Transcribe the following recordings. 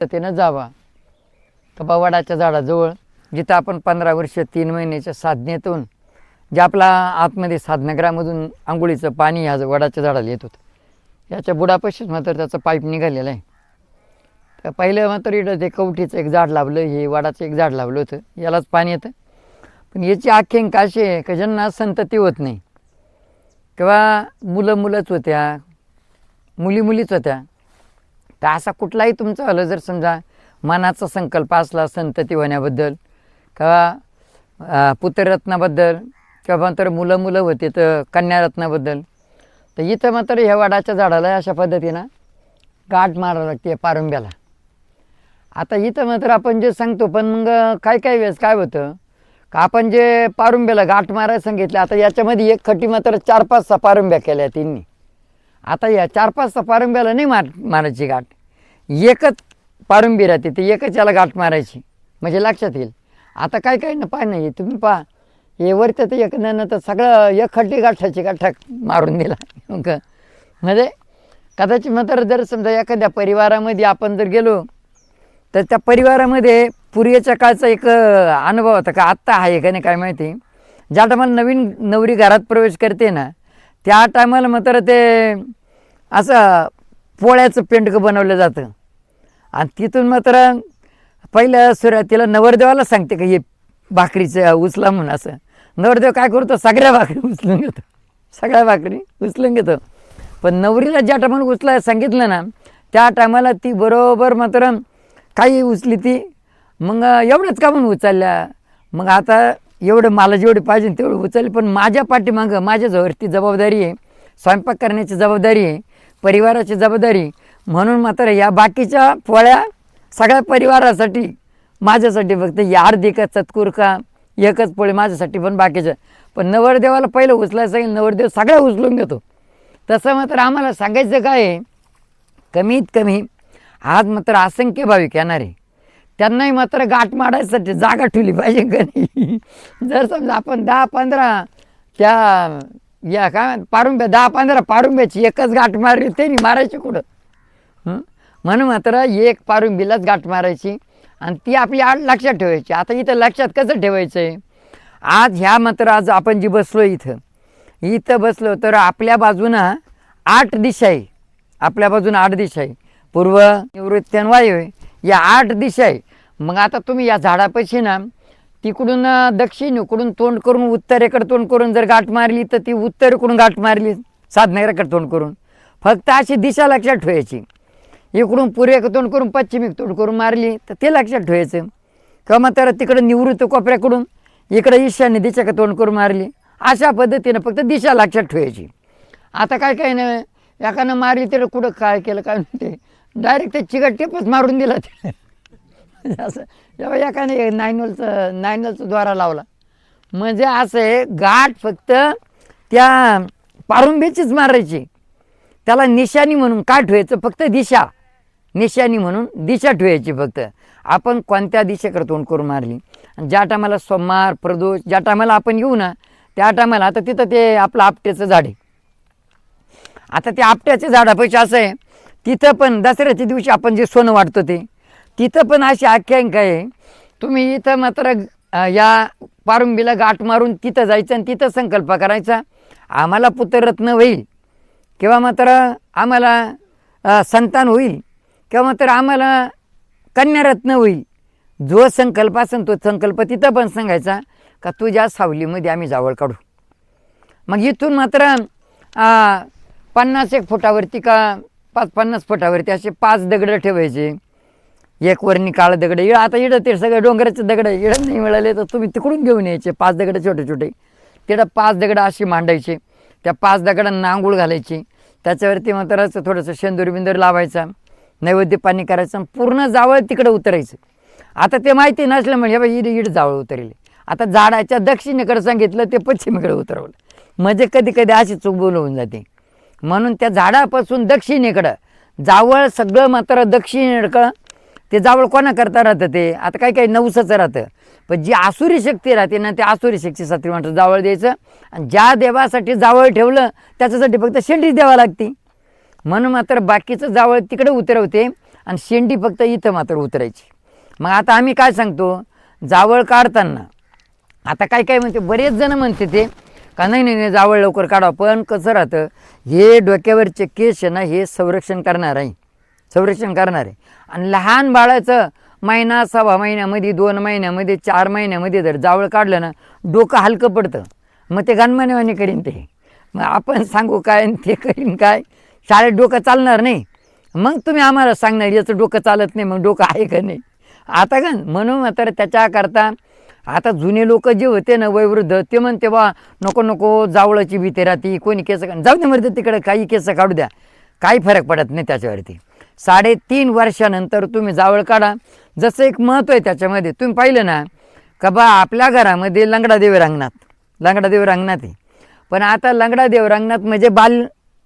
त्यानं जावा कबा वडाच्या झाडाजवळ जिथं आपण 15 वर्ष 3 महिन्याच्या साधनेतून जे आपला आतमध्ये साधनागृहामधून आंघोळीचं पाणी ह्या वडाच्या झाडाला येत होतं याच्या बुडापाशीच मात्र त्याचं पाईप निघालेलं आहे. तर पहिलं मात्र इकडं ते कवठीचं एक झाड लावलं, हे वडाचं एक झाड लावलं होतं, यालाच पाणी येतं. पण याची आख्यांका अशी आहे की ज्यांना संतती होत नाही किंवा मुलंच होत्या, मुलीच होत्या, तर असा कुठलाही तुमचं आलं जर समजा मनाचा संकल्प असला संतती होण्याबद्दल किंवा पुत्ररत्नाबद्दल किंवा मात्र मुलं होते तर कन्यारत्नाबद्दल, तर इथं मात्र ह्या वडाच्या झाडाला अशा पद्धतीनं गाठ मारावं लागते पारुंब्याला. आता इथं मात्र आपण जे सांगतो पण मग काही वेळेस काय होतं का आपण जे पारुंब्याला गाठ मारायला सांगितलं, आता याच्यामध्ये एक खटी मात्र 4-5 पारुंब्या केल्या तिन्ही. आता या 4-5 पारुंब्याला नाही मारायची गाठ, एकच पारुंबी राहते, ती एकच याला गाठ मारायची म्हणजे लक्षात येईल. आता काय ना पाय नाही तुम्ही पहा हे वरतं तर एक नाही तर सगळं एक खड्डी गाठाची गाठा मारून दिला. म्हणजे कदाचित मात्र जर समजा एखाद्या परिवारामध्ये आपण जर गेलो तर त्या परिवारामध्ये पूर्वीच्या काळचा एक अनुभव होता का आत्ता आहे का नाही काय माहिती. ज्या टायमाला नवीन नवरी घरात प्रवेश करते ना त्या टायमाला मात्र ते असं पोळ्याचं पेंडकं बनवलं जातं आणि तिथून मात्र पहिल्या सुरुवातीला नवरदेवाला सांगते का हे भाकरीचं उचला म्हणून. असं नवरदेव काय करतो सगळ्या भाकरी उचलून घेतो. पण नवरीला ज्या टायमाला उचलायला सांगितलं ना त्या टायमाला ती बरोबर मात्र काही उचली ती मग एवढंच का म्हणून उचलल्या. मग आता एवढं मला जेवढे पाहिजे तेवढं उचलली, पण माझ्या पाठीमागं माझ्याजवळ ती जबाबदारी आहे, स्वयंपाक करण्याची जबाबदारी आहे, परिवाराची जबाबदारी, म्हणून मात्र या बाकीच्या पोळ्या सगळ्या परिवारासाठी माझ्यासाठी फक्त या अर्धी का चतकूर का एकच पोळी माझ्यासाठी पण बाकीचं. पण नवरदेवाला पहिलं उचलायचं सांगितलं, नवरदेव सगळ्या उचलून घेतो. तसं मात्र आम्हाला सांगायचं काय आहे, कमीत कमी आज मात्र असंख्य भाविक येणार आहे, त्यांनाही मात्र गाठ मारायसाठी जागा ठेवली पाहिजे का नाही. जर समजा आपण 10-15 त्या या काय पारुंब्या 10-15 पारुंब्याची एकच गाठ मारली ते नाही मारायची कुठं. म्हणून मात्र एक पारुंबीलाच गाठ मारायची आणि ती आपली आड लक्षात ठेवायची. आता इथं लक्षात कसं ठेवायचं आहे, आज ह्या मात्र आज आपण जी बसलो इथं बसलो तर आपल्या बाजूनं 8 दिशा आहे, आपल्या बाजूनं 8 दिशा आहे, पूर्व निवृत्ती आणि वायू आहे, या 8 दिशा आहे. मग आता तुम्ही या झाडापाशी ना तिकडून दक्षिणेकडून तोंड करून उत्तरेकडे तोंड करून जर गाठ मारली तर ती उत्तरेकडून गाठ मारली साधनागृहाकडे तोंड करून. फक्त अशी दिशा लक्षात ठेवायची. इकडून पूर्वेकडे तोंड करून पश्चिमेक तोंड करून मारली तर ते लक्षात ठेवायचं. किंवा मात्र तिकडं निवृत्त कोपऱ्याकडून इकडं ईशान्य दिशेकडे तोंड करून मारली, अशा पद्धतीनं फक्त दिशा लक्षात ठेवायची. आता काय नाही एकानं मारली तर कुठं काय केलं काय म्हणते डायरेक्ट ते चिकट टेपच मारून दिला ते. असं जेव्हा एकाने 9 द्वारा लावला म्हणजे असं आहे, गाठ फक्त त्या पारुंब्याचीच मारायची, त्याला निशाणी म्हणून काय ठेवायचं फक्त दिशा, निशाणी म्हणून दिशा ठेवायची फक्त. आपण कोणत्या दिशेकडे तोंड करून मारली आणि ज्या टायमाला सोमवार प्रदोष ज्या टायमाला आपण येऊ ना त्या टायमाला आता तिथं ते आपलं आपट्याचं झाड आहे. आता ते आपट्याचे झाडापाशी असं आहे, तिथं पण दसऱ्याच्या दिवशी आपण जे सोनं वाटतो ते तिथं पण अशी आख्यायिका आहे. तुम्ही इथं मात्र या पारुंबीला गाठ मारून तिथं जायचं आणि तिथं संकल्प करायचा आम्हाला पुत्ररत्न होईल किंवा मात्र आम्हाला संतान होईल किंवा मात्र आम्हाला कन्यारत्न होईल. जो संकल्प असेल तो संकल्प तिथं पण सांगायचा का तुझ्या सावलीमध्ये आम्ही जावळ काढू. मग इथून मात्र 50-1 फुटावरती का 50 फुटावरती असे 5 दगडं ठेवायचे. एक वरणी काळं दगड आता इडं ते सगळे डोंगराचे दगड इडं नाही मिळाले तर तुम्ही तिकडून घेऊन यायचे 5 दगड छोटे तिकडं 5 दगड अशी मांडायचे. त्या 5 दगडांना आंघोळ घालायची, त्याच्यावरती मात्र थोडंसं शेंदूर बिंदूर लावायचा, नैवेद्य पाणी करायचं, पूर्ण जावळ तिकडं उतरायचं. आता ते माहिती नसलं म्हणजे बाई इड जावळ उतरले. आता झाडाच्या दक्षिणेकडे सांगितलं ते पश्चिमेकडे उतरवलं म्हणजे कधी अशी चूक बोलवून जाते. म्हणून त्या झाडापासून दक्षिणेकडं जावळ सगळं मात्र दक्षिणेकडं ते जावळ कोणा करता राहतं ते आता काही नवसाचं राहतं, पण जी आसुरी शक्ती राहते ना त्या आसुरी शक्तीसाठी मात्र जावळ द्यायचं. आणि ज्या देवासाठी जावळ ठेवलं त्याच्यासाठी फक्त शेंडीच द्यावं लागते. म्हणून मात्र बाकीचं जावळ तिकडे उतरवते आणि शेंडी फक्त इथं मात्र उतरायची. मग आता आम्ही काय सांगतो, जावळ काढताना आता काय काय म्हणते, बरेच जण म्हणते ते का नाही जावळ लवकर काढा, पण कसं राहतं, हे डोक्यावरचे केस आहे ना, हे संरक्षण करणार आहे, संरक्षण करणार आहे. आणि लहान बाळाचं महिना 6 महिन्यामध्ये, 2 महिन्यामध्ये, 4 महिन्यामध्ये जर जावळ काढलं ना, डोकं हलकं पडतं. मग ते गणमानेवानी करीन ते. मग आपण सांगू काय आणि ते करीन काय, शाळेत डोकं चालणार नाही. मग तुम्ही आम्हाला सांगणार याचं डोकं चालत नाही, मग डोकं आहे का नाही. आता का म्हणून तर त्याच्याकरता आता जुने लोक जे होते ना वयोवृद्ध, ते म्हणते बा नको नको जावळाची भीती राहते, कोणी केस जाऊ दे मरते तिकडे, काही केस काढू द्या, काही फरक पडत नाही त्याच्यावरती. 3.5 वर्षानंतर तुम्ही जावळ काढा. जसं एक महत्त्व आहे त्याच्यामध्ये, तुम्ही पाहिलं ना का बा आपल्या घरामध्ये लंगडादेव रंगणात, लंगडादेव रंगणात आहे. पण आता लंगडादेव रंगणात म्हणजे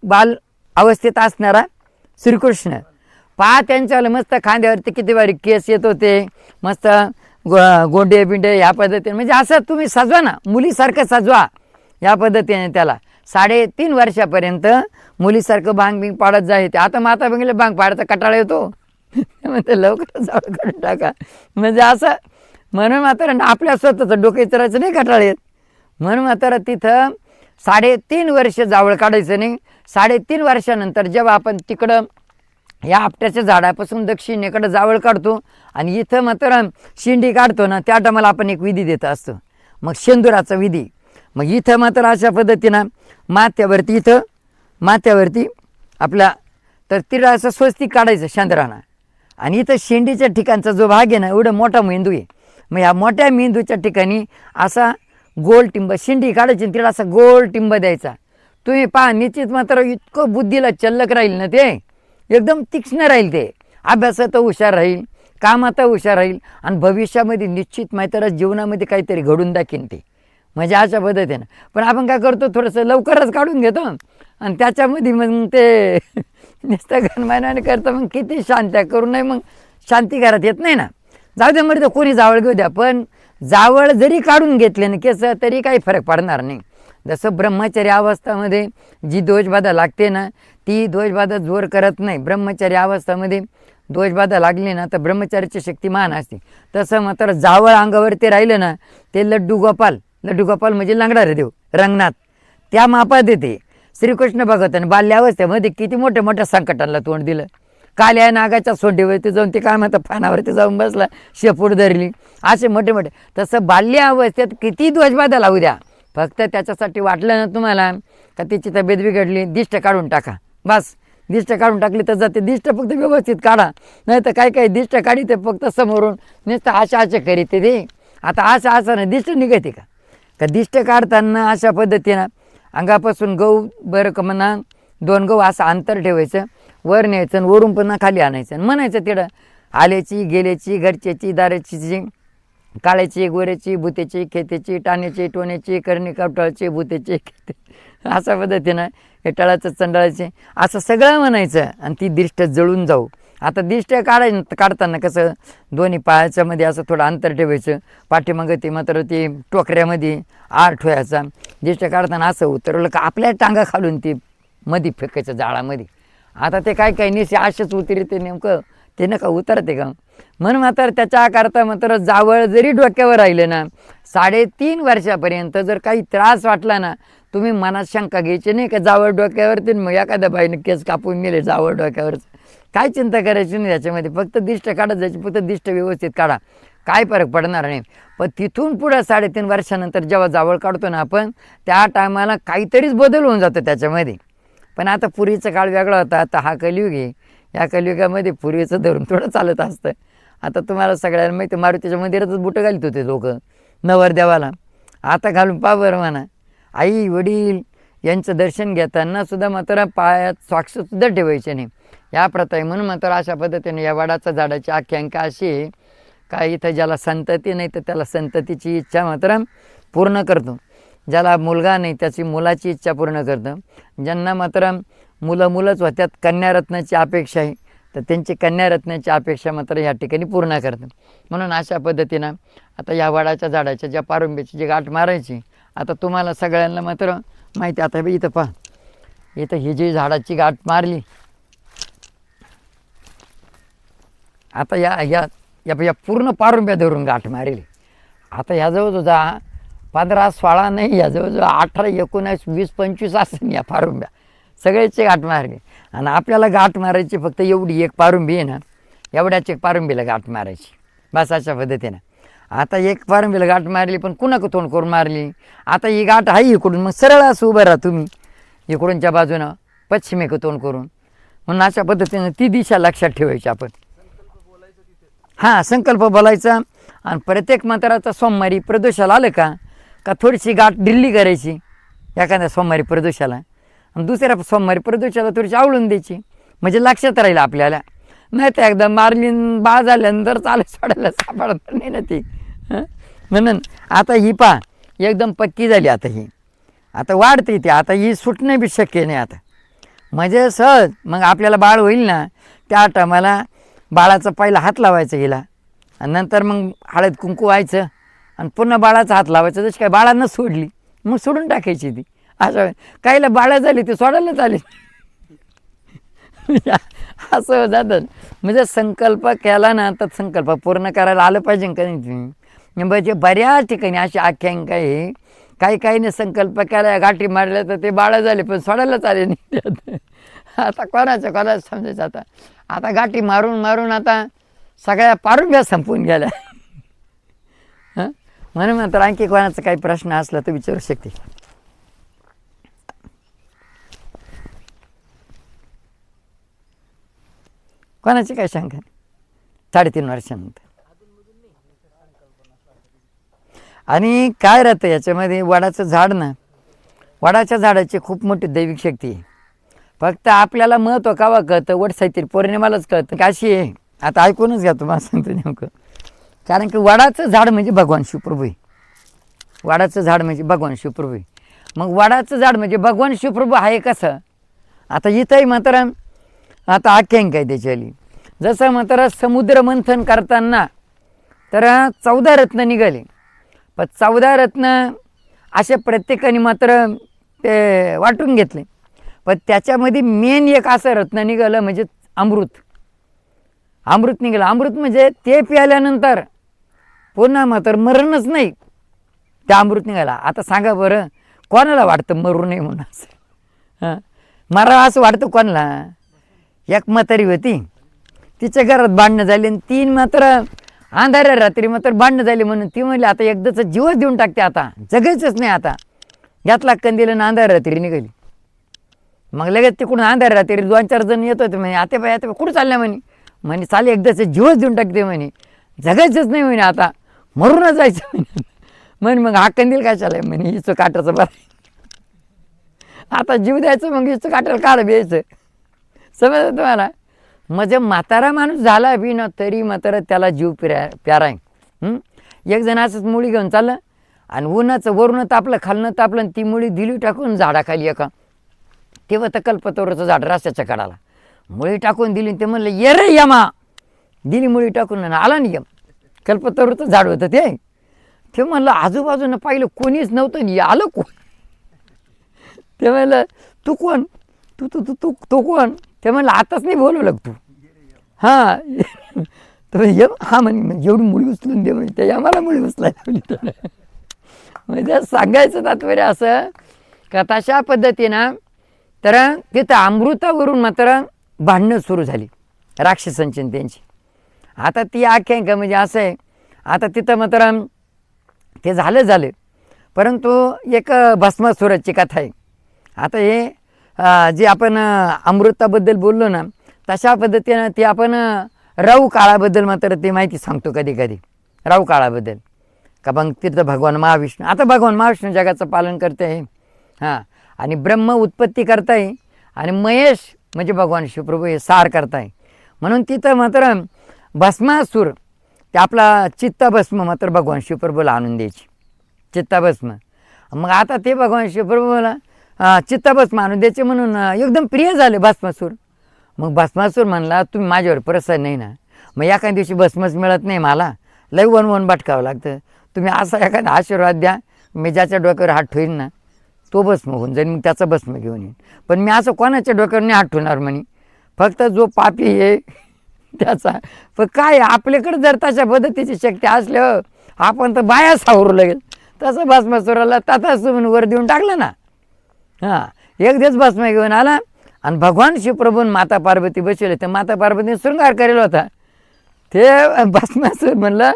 बाल अवस्थेत असणारा श्रीकृष्ण पहा, त्यांच्यावाले मस्त खांद्यावरती किती बारीक केस येत होते, मस्त गोंडे बिंडे ह्या पद्धतीने, म्हणजे असं तुम्ही सजवा ना, मुलीसारखं सजवा या पद्धतीने त्याला. 3.5 वर्षापर्यंत मुलीसारखं भांग बिंग पाडत जायचे. आता माता बंगले भांग पाडायचा कटाळा येतो, म्हणते लवकर जावळ काढून टाका. म्हणजे असं म्हणून मात्र आपल्या स्वतःचं डोकं इतरायचं नाही कटाळा येत. म्हणून मात्र तिथं 3.5 वर्ष जावळ काढायचं नाही. 3.5 वर्षानंतर जेव्हा आपण तिकडं या आपट्याच्या झाडापासून दक्षिणेकडं जावळ काढतो आणि इथं मात्र शेंडी काढतो ना, त्या टायमाला आपण एक विधी देत असतो, मग शेंदुराचा विधी. मग इथं मात्र अशा पद्धतीनं माथ्यावरती, इथं माथ्यावरती आपला तर तिला असं स्वस्तिक काढायचं शेंदराना. आणि इथं शेंडीच्या ठिकाणचा जो भाग आहे ना, एवढा मोठा मेंदू आहे. मग ह्या मोठ्या मेंदूच्या ठिकाणी असा गोल टिंब शेंडी काढायची, तिला असा गोल टिंब द्यायचा. तुम्ही पहा, निश्चित मात्र इतकं बुद्धीला चल्लक राहील ना, ते एकदम तीक्ष्ण राहील, ते अभ्यासात हुशार राहील, कामात हुशार राहील आणि भविष्यामध्ये निश्चित मात्र जीवनामध्ये काहीतरी घडून दाखीन ते. म्हणजे अशा पद्धतीनं. पण आपण काय करतो, थोडंसं लवकरच काढून घेतो आणि त्याच्यामध्ये मग ते नुसतं गणमानाने करतं. मग किती शांत्या करू नये, मग शांती घरात येत नाही ना. जाऊ दे मग कोणी जावळ घेऊ द्या, पण जावळ जरी काढून घेतले ना केस तरी काही फरक पडणार नाही. जसं ब्रह्मचर्य अवस्थामध्ये जी दोषबाधा लागते ना, ती दोषबाधा जोर करत नाही. ब्रह्मचर्य अवस्थामध्ये दोषबाधा लागली ना तर ब्रह्मचार्याची शक्ती महान असते. तसं मात्र जावळ अंगावरती राहिलं ना, ते लड्डू गोपाल म्हणजे लंगडारे देव रंगनाथ त्या मापात येते. श्रीकृष्ण भगवंताने बाल्यावस्थेमध्ये किती मोठ्या मोठ्या संकटांना तोंड दिलं. काल्या नागाच्या सोंडीवरती जाऊन ते काय म्हणतात, फानावरती जाऊन बसला, शेपूट धरली, असे मोठे मोठे. तसं बाल्यावस्थेत किती दोषबाधा लावू द्या, फक्त त्याच्यासाठी वाटलं ना तुम्हाला का तिची तब्येत बिघडली, दिष्ट काढून टाका, बस. दिष्ट काढून टाकली तर जाते. दिष्ट फक्त व्यवस्थित काढा, नाही तर काय दिष्ट काढी ते फक्त समोरून नुसतं आशा करीते ते. आता आशा नाही दिष्ट निघते का दिष्ट काढताना अशा पद्धतीनं अंगापासून गहू बरं का म्हणा 2 गहू असं अंतर ठेवायचं, वर न्यायचं आणि वरून पुन्हा खाली आणायचं आणि म्हणायचं तिकडं आल्याची गेल्याची घरच्याची दाराची काळ्याची गोऱ्याची भुतेची खेतेची टाण्याची टोण्याची करणी कवटाळाची भुतेची खेते, अशा पद्धतीनं हे टळाचं चंडाळाचे असं सगळं म्हणायचं आणि ती दिष्ट जळून जाऊ. आता दिष्ट काढताना कसं दोन्ही पायाच्या मध्ये असं थोडं अंतर ठेवायचं, पाठीमागं ते मात्र ते टोकऱ्यामध्ये आर ठेवायचा. दिष्ट काढताना असं उतरवलं का आपल्या टांगा खालून ती मध्ये फेकायचं जाळामध्ये. आता ते काय नेसे असेच उतरते, नेमकं ते नका उतरते का. म्हणून मात्र त्याच्याकरता मात्र जावळ जरी डोक्यावर राहिलं ना, 3.5 वर्षापर्यंत जर काही त्रास वाटला ना, तुम्ही मनात शंका घ्यायची नाही का जावळ डोक्यावरती मग एखाद्या बाईने केस कापून नेले जावळ डोक्यावरच, काय चिंता करायची नाही त्याच्यामध्ये. फक्त दिष्ट काढत जायची, फक्त दिष्ट व्यवस्थित काढा, काय फरक पडणार नाही. पण तिथून पुढं 3.5 वर्षानंतर जेव्हा जावळ काढतो ना आपण, त्या टायमाला काहीतरीच बदल होऊन जातो त्याच्यामध्ये. पण आता पूर्वीचा काळ वेगळा होता, आता हा कलियुग आहे. या कलियुगामध्ये पूर्वीचं धरून थोडं चालत असतं. आता तुम्हाला सगळ्यांना माहिती, मारुतीच्या मंदिरातच बुटं घालत होते लोक नवरदेवाला. आता घालून पा बरं म्हणा, आई वडील यांचं दर्शन घेताना सुद्धा मात्र पायात सॉक्ससुद्धा ठेवायचे नाही, या प्रथा आहे. म्हणून मात्र अशा पद्धतीने या वडाच्या झाडाची आख्यायिका अशी आहे का इथं ज्याला संतती नाही तर त्याला संततीची इच्छा मात्र पूर्ण करतो, ज्याला मुलगा नाही त्याची मुलाची इच्छा पूर्ण करतं, ज्यांना मात्र मुलंच होत्यात कन्यारत्नाची अपेक्षा आहे तर त्यांची कन्यारत्नाची अपेक्षा मात्र या ठिकाणी पूर्ण करतं. म्हणून अशा पद्धतीनं आता या वडाच्या झाडाच्या ज्या पारंब्याची जी गाठ मारायची, आता तुम्हाला सगळ्यांना मात्र माहिती. आता इथं पहा, इथं ही जी झाडाची गाठ मारली, आता या या या या पूर्ण पारुंब्या धरून गाठ मारेल. आता ह्या जवळजवळ 15-16 नाही, या जवळजवळ 18, 19, 20, 25 असं या पारुंब्या सगळ्याचे गाठ मारले. आणि आपल्याला गाठ मारायची फक्त एवढी एक पारुंबी आहे ना, एवढ्याच एक पारुंबीला गाठ मारायची बस अशा पद्धतीनं. आता एक पारुंबीला गाठ मारली, पण कुणाक तोंड करून मारली. आता ही गाठ आहे इकडून, मग सरळ असं उभं राहा तुम्ही इकडूनच्या बाजूनं पश्चिमेक तोंड करून. म्हणून अशा पद्धतीनं ती दिशा लक्षात ठेवायची आपण. हां, संकल्प बोलायचा. आणि प्रत्येक मंत्राचा सोमवारी प्रदोषाला आलं का थोडीशी गाठ ढिल्ली करायची एखाद्या सोमवारी प्रदोषाला, आणि दुसऱ्या सोमवारी प्रदोषाला थोडीशी आवळून द्यायची, म्हणजे लक्षात राहील आपल्याला. नाही तर एकदा मारली बा झाल्यानंतर सोडायला सापडत नाही ना ती. म्हणून आता ही पा एकदम पक्की झाली. आता ही आता वाढते ती, आता ही सुटणं बी शक्य नाही आता. म्हणजे सहज मग आपल्याला बाळ होईल ना, त्या टायमाला बाळाचा पहिला हात लावायचा हिला, आणि नंतर मग हळद कुंकू व्हायचं, आणि पुन्हा बाळाचा हात लावायचा. जशी काय बाळानं सोडली मग सोडून टाकायची ती. असं काहीला बाळा झाली ती सोडायला चालेल असं जातं. म्हणजे संकल्प केला ना तर संकल्प पूर्ण करायला आलं पाहिजे का नाही तुम्ही. म्हणजे बऱ्याच ठिकाणी अशी आख्यायिका आहे, काही संकल्प केला गाठी मारल्या तर ते बाळा झाले पण सोडायला चालेल नाही. आता कोणाचं समजायचं. आता गाठी मारून आता सगळ्या पारुंब्या संपून गेल्या. म्हणून नंतर आणखी कोणाचा काही प्रश्न असला तर विचारू शकते. कोणाची काय शंका नाही. 3.5 वर्षानंतर. आणि काय राहतं याच्यामध्ये, वडाचं झाड ना, वडाच्या झाडाची खूप मोठी दैविक शक्ती आहे. फक्त आपल्याला महत्त्व कावा कळतं, वड सावित्री पौर्णिमालाच कळतं. काशी आहे. आता ऐकूनच घ्या तुम्हाला सांगतो नेमकं. कारण की वडाचं झाड म्हणजे भगवान शिवप्रभू आहे. वडाचं झाड म्हणजे भगवान शिवप्रभू आहे. मग वडाचं झाड म्हणजे भगवान शिवप्रभू आहे कसं. आता इथंही मात्र आता आख्यायिका आहे त्याची आली. जसं मात्र समुद्र मंथन करताना तर 14 रत्न निघाले, पण 14 रत्न असे प्रत्येकाने मात्र ते वाटून घेतले. पण त्याच्यामध्ये मेन एक असं रत्न निघालं म्हणजे अमृत. अमृत निघालं. अमृत म्हणजे ते प्याल्यानंतर पुन्हा मात्र मरणच नाही, त्या अमृत निघाला. आता सांगा बरं, कोणाला वाटतं मरू नये म्हणून असं. मरा असं वाटतं कोणाला. एक म्हातारी होती, तिच्या घरात भांडणं झाली, आणि 3 मात्र अंधाऱ्या रात्री मात्र भांडणं झाली. म्हणून ती म्हणली आता एकदाच जीवच देऊन टाकते, आता जगायचंच नाही. आता घातला कंदील आणि अंधाऱ्या रात्री निघाली. मग लगेच तिकडून अंधाऱ्या रात्री 2-4 जण येत होते. म्हणे आता बाई कुठं चालल्या म्हणे चाले एकदाच जीवच देऊन टाकते म्हणे, जगायचंच नाही म्हणे, आता मरूनच जायचं म्हणे. मग हा कंदील काय चालय म्हणे, हिचं काटाचं बरं, आता जीव द्यायचं, मग हिचं काटाला काढ द्यायचं. समजतं तुम्हाला. म्हणजे म्हातारा माणूस झाला बी ना तरी मात्र त्याला जीव प्यारा आहे. एक जण असंच मुळी घेऊन चाललं, आणि उन्हाचं वरून तापलं, खालनं तापलं, आणि ती मुळी दिली टाकून झाडाखाली एका. तेव्हा तर कल्पतरूचं झाड रस्त्याच्या कडाला मुळी टाकून दिली. ते म्हणलं ये रे यमा, दिली मुळी टाकून, आला नाही यम. कल्पतरूचं झाड होतं ते म्हणलं आजूबाजूनं पाहिलं कोणीच नव्हतं, आलं कोण. ते म्हणलं तू कोण, तू तू तू तू कोण. ते म्हणलं आताच नाही बोलवलं तू. हां तर हा म्हणे जेवढी मुळी उचलून दे म्हणजे ते आम्हाला मुळी उचलायला. म्हणजे सांगायचं तात्पर्य असं का तशा पद्धतीनं तर तिथं अमृतावरून मात्र भांडणं सुरू झाली राक्षसांची त्यांची. आता ती आख्यायिका म्हणजे असं आहे. आता तिथं मात्र ते झालं, परंतु एक भस्मासुराची कथा आहे. आता हे जे आपण अमृताबद्दल बोललो ना, तशा पद्धतीनं ते आपण राहू काळाबद्दल मात्र ते माहिती सांगतो कधी राहू काळाबद्दल. का मग तिथं भगवान महाविष्णू, आता भगवान महाविष्णू जगाचं पालन करते आहे. हां, आणि ब्रह्म उत्पत्ती करताय, आणि महेश म्हणजे भगवान शिवप्रभू हे सार करताय. म्हणून तिथं मात्र भस्मासूर ते आपला चित्तभस्म मात्र भगवान शिवप्रभूला आणून द्यायची, चित्तभस्म. मग आता ते भगवान शिवप्रभूला चित्तभस्म आणून द्यायचे म्हणून एकदम प्रिय झाले भस्मासूर. मग भस्मासूर म्हणला तुम्ही माझ्यावर प्रसन्न नाही ना, मग एखाद्या दिवशी भस्मच मिळत नाही मला, लई वन भटकावं लागतं. तुम्ही असा एखादा आशीर्वाद द्या, मी ज्याच्या डोक्यावर हात ठेवीन ना तो भस्म होऊन जाईल, मग त्याचा भस्म घेऊन येईन. पण मी असं कोणाच्या डोक्यावर नाही हात ठेवणार म्हणे, फक्त जो पापी आहे त्याचा. पण काय आपल्याकडे जर तशा पद्धतीची शक्ती असल्यावर आपण तर बाया सावरू लागेल. तसं भस्मासुराला तथाच म्हणून वर देऊन टाकलं ना. हां, एक दिवस भस्म घेऊन आला आणि भगवान शिवप्रभून माता पार्वती बसवले. तर माता पार्वतीने शृंगार करेल होता. ते भस्मासूर म्हणलं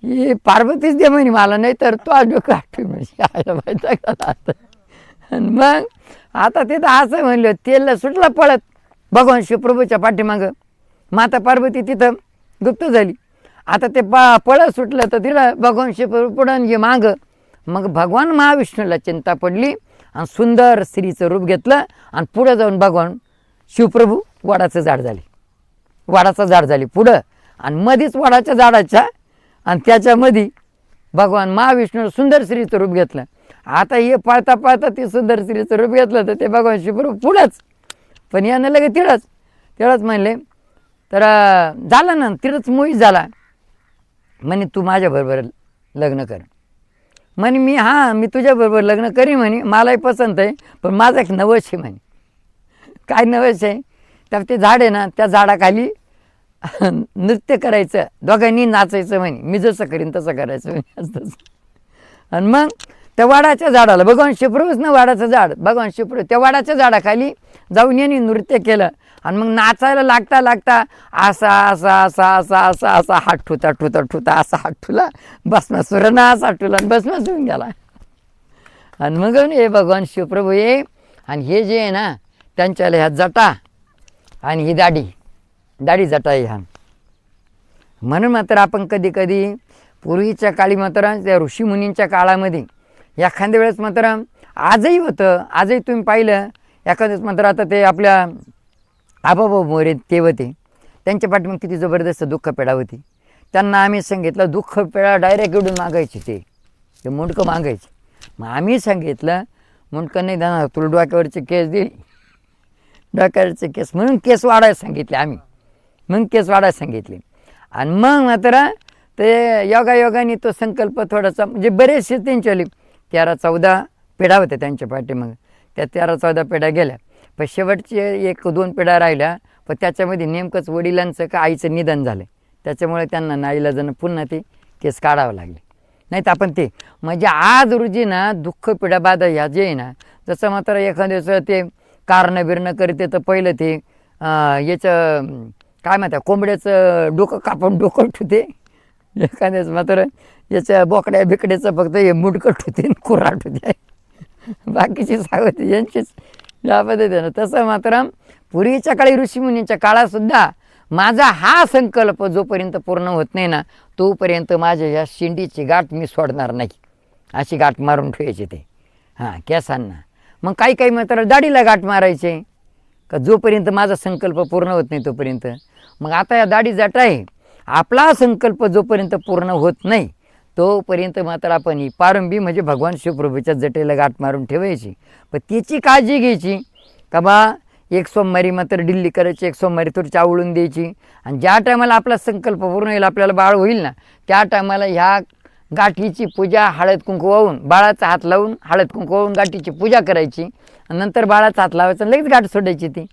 ही पार्वतीच दे म्हणे मला, नाही तर तो डोकं आठवी म्हणजे माहिती. आणि मग आता ते तर असं म्हणलं तेल सुटला पळत भगवान शिवप्रभूच्या पाठीमागं. माता पार्वती तिथं गुप्त झाली. आता ते पळत सुटलं तर तिला भगवान शिवप्रभू पुढं घे मागं. मग भगवान महाविष्णूला चिंता पडली आणि सुंदर स्त्रीचं रूप घेतलं आणि पुढं जाऊन भगवान शिवप्रभू वडाचं झाड झाले. वडाचं झाड झाली पुढं आणि मध्येच वडाच्या झाडाच्या आणि त्याच्यामध्ये भगवान महाविष्णू सुंदर स्त्रीचं रूप घेतलं. आता हे पळता पळता ते सुंदर स्त्रीचं रूप घेतलं तर ते भगवान शिवप्रभू पुढंच. पण यानं लगे तिळच म्हणले. तर झालं ना तिळच मोहित झाला. म्हणे तू माझ्याबरोबर लग्न कर. म्हणे मी तुझ्याबरोबर लग्न करी म्हणे, मलाही पसंत आहे, पण माझं एक नवस आहे म्हणे. काय नवस आहे? तर ते झाड आहे ना त्या झाडाखाली नृत्य करायचं, दोघांनी नाचायचं म्हणे. मी जसं करीन तसं करायचं म्हणे तसं. आणि मग त्या वाडाच्या झाडाला भगवान शिवप्रभूच ना वाडाचं झाड भगवान शिवप्रभू त्या वाडाच्या झाडाखाली जाऊन यांनी नृत्य केलं. आणि मग नाचायला लागता असा असा असा असा असा असा हात ठुता असा हात ठुला. भस्मासुरानं असा ठुला आणि भस्मास होऊन गेला. आणि मग हे भगवान शिवप्रभू ये आणि हे जे आहे ना त्यांच्याला ह्या जटा आणि ही दाढी जटा आहे ह्या. म्हणून मात्र आपण कधी कधी पूर्वीच्या काळी मात्र त्या ऋषीमुनींच्या काळामध्ये एखाद्या वेळेस मात्र आजही होतं. आजही तुम्ही पाहिलं एखाद्या वेळेस मात्र आता ते आपल्या आबाबा मोरे ते होते, त्यांच्या पाठीमागे किती जबरदस्त दुःखपेडा होती. त्यांना आम्ही सांगितलं दुःखपेडा डायरेक्ट इडून मागायचे, ते मुंडकं मागायचे. मग आम्ही सांगितलं मुंडकं नाही देणार, तुला डोक्यावरचे केस देईल, डोक्यावरचे केस म्हणून केस वाढायला सांगितले आम्ही. मग केस वाढायला सांगितले. आणि मग मात्र ते योगाने तो संकल्प थोडासा म्हणजे बरेचसे त्यांच्यावाले 13-14 पेढा होत्या त्यांच्या पाठीमागं. त्या 13-14 पेढ्या गेल्या. पण शेवटचे 1-2 पेढ्या राहिल्या. पण त्याच्यामध्ये नेमकंच वडिलांचं का आईचं निधन झालं. त्याच्यामुळे त्यांना नाईलाजानं पुन्हा ते केस काढावं लागले. नाही तर आपण ते म्हणजे आज रोजी ना दुःख पिढा बाधा ह्या जे आहे ना, जसं मात्र एखाद्याचं ते कारणं करते तर पहिलं ते याचं काय म्हणतात कोंबड्याचं डोकं कापून डोकं ठुते. एखाद्याच मात्र याच्या बोकड्या बिकड्याचं फक्त हे मुडकं ठुते कुऱ्हाड ठुते. बाकीची सावती यांचीच या पद्धतीनं. तसं मात्र पूर्वीच्या काळी ऋषीमुनींच्या काळातसुद्धा माझा हा संकल्प जोपर्यंत पूर्ण होत नाही ना तोपर्यंत माझ्या या शिंडीची गाठ मी सोडणार नाही, अशी गाठ मारून ठेवायची ते केसांना. मग काही मात्र दाढीला गाठ मारायचे का जोपर्यंत माझा संकल्प पूर्ण होत नाही तोपर्यंत. मग आता या दाढी जाट आहे, आपला संकल्प जोपर्यंत पूर्ण होत नाही तोपर्यंत मात्र आपण ही पारंबी म्हणजे भगवान शिवप्रभूच्या जटेला गाठ मारून ठेवायची. पण तिची काळजी घ्यायची का बा एक सोमवारी मात्र डिल्ली करायची, एक सोमवारी थोडी चावळून द्यायची. आणि ज्या टायमाला आपला संकल्प पूर्ण होईल, आपल्याला बाळ होईल ना, त्या टायमाला ह्या गाठीची पूजा हळद कुंकू वाहून बाळाचा हात लावून हळद कुंकू वाहून गाठीची पूजा करायची आणि नंतर बाळाचा हात लावायचा लगेच गाठ सोडायची ती.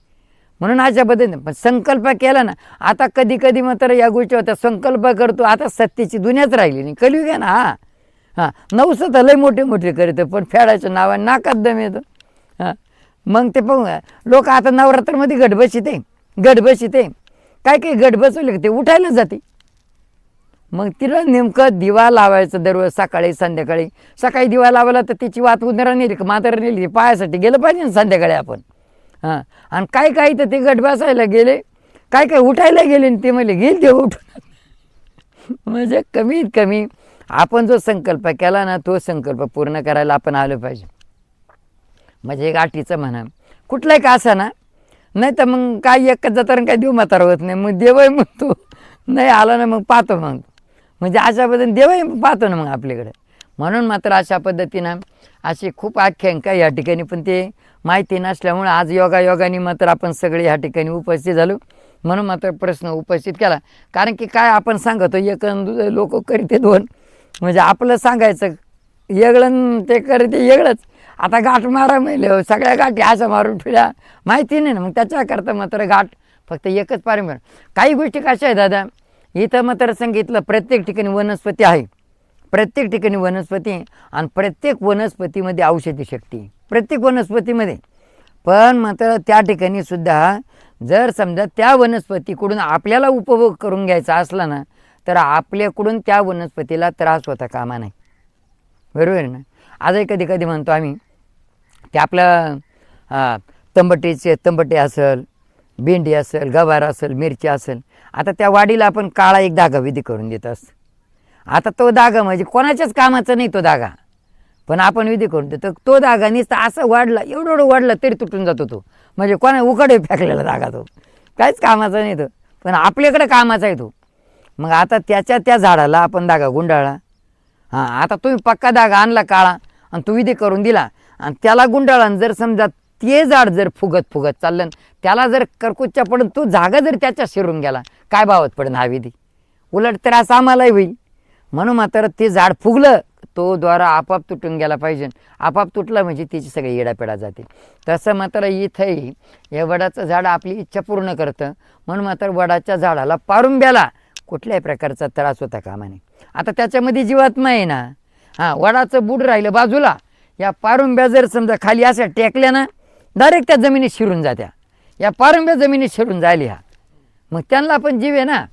म्हणून अशा पद्धतीने पण संकल्प केला ना. आता कधी मात्र या गोष्टी होत्या संकल्प करतो, आता सत्तेची दुनियाच राहिली नाही, कलियुग आहे ना. नवस तर लय मोठे करतं पण फेडायच्या नावाने नाकात दम येतो. मग ते पाहू लोक आता नवरात्रमध्ये गट बसते काय गट बसवले ते उठायला जाते. मग तिला नेमकं दिवा लावायचं दररोज सकाळी संध्याकाळी. सकाळी दिवा लावला तर तिची वात उंदरा नेली का म्हातारा नेली पायासाठी गेलं पाहिजे ना संध्याकाळी आपण. आणि काय तर ते गट बसायला गेले, काय उठायला गेले ते म्हणले घेईल ते उठून. म्हणजे कमीत कमी आपण जो संकल्प केला ना तो संकल्प पूर्ण करायला आपण आलो पाहिजे. म्हणजे गाठीचं म्हणा कुठलाही का असा ना, नाही तर मग काय एकच जाताना काय देव म्हातारा होत नाही. मग देवही म्हणतो नाही आला ना मग पाहतो मग म्हणजे अशा पद्धतीने देवही पाहतो ना मग आपल्याकडे. म्हणून मात्र अशा पद्धतीनं अशी खूप आख्यायिका या ठिकाणी पण ते माहिती नसल्यामुळे आज योगाने मात्र आपण सगळे ह्या ठिकाणी उपस्थित झालो. म्हणून मात्र प्रश्न उपस्थित केला. कारण की काय आपण सांगतो एक लोक करीते दोन, म्हणजे आपलं सांगायचं वेगळं ते करते वेगळंच. आता गाठ मारा म्हणले सगळ्या गाठी असं मारून ठेवल्या माहिती नाही ना, मग त्याच्याकरता मात्र गाठ फक्त एकच पारंब्या. काही गोष्टी कशा आहे दादा, इथं मात्र सांगितलं प्रत्येक ठिकाणी वनस्पती आहे, प्रत्येक ठिकाणी वनस्पती आहे आणि प्रत्येक वनस्पतीमध्ये औषधी शक्ती आहे, प्रत्येक वनस्पतीमध्ये. पण मात्र त्या ठिकाणी सुद्धा जर समजा त्या वनस्पतीकडून आपल्याला उपभोग करून घ्यायचा असला ना, तर आपल्याकडून त्या वनस्पतीला त्रास होता कामा नाही. बरोबर आहे ना. आजही कधी कधी म्हणतो आम्ही ते आपलं तंबटे असेल, भेंडी असेल, गवार असेल, मिरची असेल, आता त्या वाढीला आपण काळा एक धागा विधी करून देत असतो. आता तो धागा म्हणजे कोणाच्याच कामाचा नाही तो धागा, पण आपण विधी करून देतो. तो धागा नुसता असं वाढला, एवढं वाढला तरी तुटून जातो तो, म्हणजे कोणा उकडे फेकलेला धागा तो, काहीच कामाचा नाही तो, पण आपल्याकडे कामाचा आहे तो. मग आता त्या झाडाला आपण धागा गुंडाळला. आता तुम्ही पक्का धागा आणला काळा आणि तो विधी करून दिला आणि त्याला गुंडाळा, जर समजा ते झाड जर फुगत चाललं, त्याला जर कर्कुच्चा पडून तो जागा जर त्याच्या शिरून गेला, काय भावत पडेल हा विधी? उलट त्रास आम्हालाही होईल. म्हणून मात्र ते झाड फुगलं, तो द्वारा आपाप तुटून गेला पाहिजे. आपाप तुटला म्हणजे तिची सगळी येडापेडा जाते. तसं मात्र इथंही या वडाचं झाड आपली इच्छा पूर्ण करतं. म्हणून मात्र वडाच्या झाडाला पारुंब्याला कुठल्याही प्रकारचा त्रास होता कामा नये. आता त्याच्यामध्ये जीवात्मा आहे ना. वडाचं बूड राहिलं बाजूला, या पारुंब्या जर समजा खाली अशा टेकल्या ना, डायरेक्ट त्या जमिनीत शिरून जात्या. या पारुंब्या जमिनीत शिरून जायला, मग त्यांना आपण जीव आहे ना.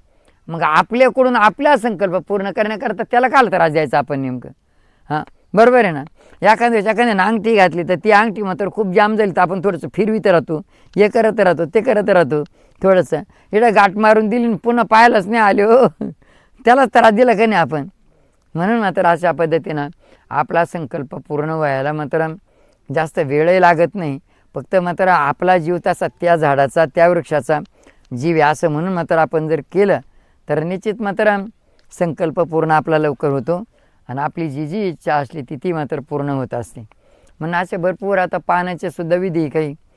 मग आपल्याकडून आपला संकल्प पूर्ण करण्याकरता त्याला काल त्रास द्यायचा आपण नेमकं? बरोबर आहे ना. एखाद्याने अंगठी घातली तर ती अंगठी मात्र खूप जाम झाली तर आपण थोडंसं फिरवित राहतो, हे करत राहतो, ते करत राहतो. थोडंसं इकडं गाठ मारून दिली पुन्हा पाहायलाच नाही आले हो, त्यालाच त्रास दिला का नाही आपण. म्हणून मात्र अशा पद्धतीनं आपला संकल्प पूर्ण व्हायला मात्र जास्त वेळही लागत नाही. फक्त मात्र आपला जीव तसा त्या झाडाचा, त्या वृक्षाचा जीव आहे असं म्हणून मात्र आपण जर केलं तर निश्चित मात्र संकल्प पूर्ण आपला लवकर होतो आणि आपली जी इच्छा असली ती मात्र पूर्ण होत असते. म्हणून असे भरपूर आता पाण्याचे सुद्धा विधी काही